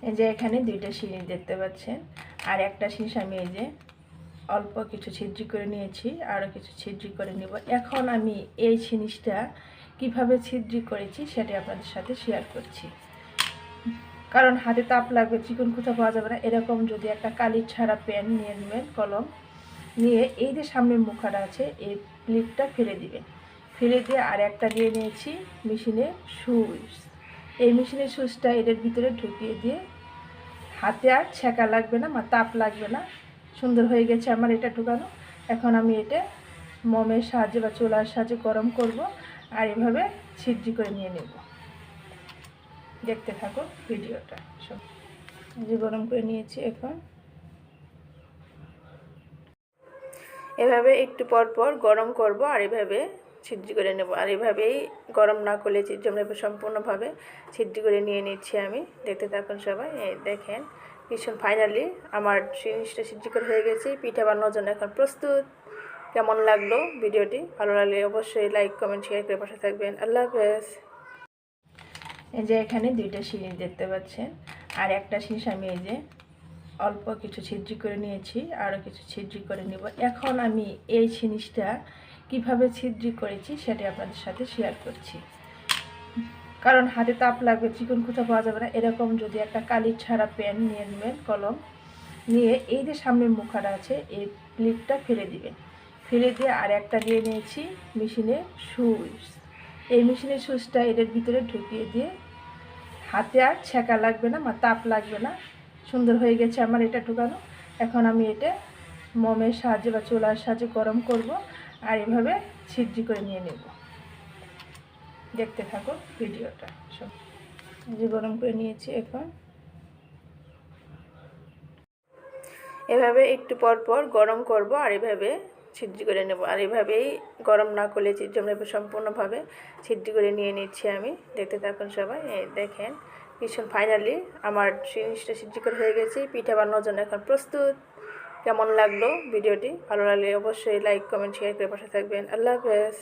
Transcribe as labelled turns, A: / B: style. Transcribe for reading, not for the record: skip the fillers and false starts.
A: এই যে এখানে দুইটা শীষ দেখতে পাচ্ছেন, আর একটা শীষ আমি এই যে অল্প কিছু ছিদ্রি করে নিয়েছি, আরও কিছু ছিদ্রি করে নেব। এখন আমি এই জিনিসটা কিভাবে ছিদ্রি করেছি সেটা আপনাদের সাথে শেয়ার করছি। কারণ হাতে তাপ লাগবে, চিকন কুচা পাওয়া যাবে না। এরকম যদি একটা কালির ছাড়া পেন নিয়ে নেবেন, কলম নিয়ে এই যে সামনের মুখাটা আছে এই ক্লিপটা ফেলে দিবেন। ফেলে দিয়ে আর একটা দিয়ে নিয়েছি মেশিনের সুইচ। এই মেশিনের সুইচটা এদের ভিতরে ঢুকিয়ে দিয়ে হাতে আর ছেঁকা লাগবে না বা তাপ লাগবে না। সুন্দর হয়ে গেছে আমার এটা ঢুকানো। এখন আমি এটা মোমের সাহায্যে বা চুলার সাহায্যে গরম করব, আর এভাবে ছিদ্রি করে নিয়ে নেব। দেখতে থাকো ভিডিওটা। সব যে গরম করে নিয়েছি, এখন এভাবে একটু পর পর গরম করব আর এভাবে ছিদ্রি করে নেব। আর এভাবেই গরম না করলে ছিদ্রি আমরা সম্পূর্ণভাবে ছিদ্রি করে নিয়ে নিচ্ছি আমি। দেখতে থাকুন সবাই। এই দেখেন ভীষণ ফাইনালি আমার জিনিসটা ছিদ্রি করে হয়ে গেছে। পিঠা বানানোর জন্য এখন প্রস্তুত। কেমন লাগলো ভিডিওটি? ভালো লাগলে অবশ্যই লাইক কমেন্ট শেয়ার করে পাশে থাকবেন। আল্লাহ হাফেজ। এই যে এখানে দুইটা শীষ দেখতে পাচ্ছেন, আর একটা শীষ আমি এই যে অল্প কিছু ছিদ্রি করে নিয়েছি, আরও কিছু ছিদ্রি করে নেব। এখন আমি এই জিনিসটা কিভাবে ছিদ্রি করেছি সেটা আপনাদের সাথে শেয়ার করছি। কারণ হাতে তাপ লাগবে, চিকন কুচা পাওয়া যাবে না। এরকম যদি একটা কালির ছাড়া পেন নিয়ে নেবেন, কলম নিয়ে এই যে সামনের মুখাটা আছে এই ক্লিপটা ফেলে দিবেন। ফেলে দিয়ে আর একটা দিয়ে নিয়েছি মেশিনের সুইচ। এই মেশিনের সুইচটা এদের ভিতরে ঢুকিয়ে দিয়ে হাতে আর ছেঁকা লাগবে না বা তাপ লাগবে না। সুন্দর হয়ে গেছে আমার এটা ঢুকানো। এখন আমি এটা মোমের সাহায্যে বা চুলার সাহায্যে গরম করব, আর এভাবে ছিদ্রি করে নিয়ে নেব। দেখতে থাকো ভিডিওটা। সব যে গরম করে নিয়েছি, এখন এভাবে একটু পর পর গরম করব আর এভাবে ছিদ্রি করে নেব। আর এভাবেই গরম না করলে ছিদ্রি আমরা সম্পূর্ণভাবে ছিদ্রি করে নিয়ে নিচ্ছি আমি। দেখতে থাকুন সবাই। এই দেখেন ভীষণ ফাইনালি আমার জিনিসটা ছিদ্রি করে হয়ে গেছে। পিঠা বানানোর জন্য এখন প্রস্তুত। কেমন লাগলো ভিডিওটি? ভালো লাগলে অবশ্যই লাইক কমেন্ট শেয়ার করে পাশে থাকবেন। আল্লাহ হাফেজ।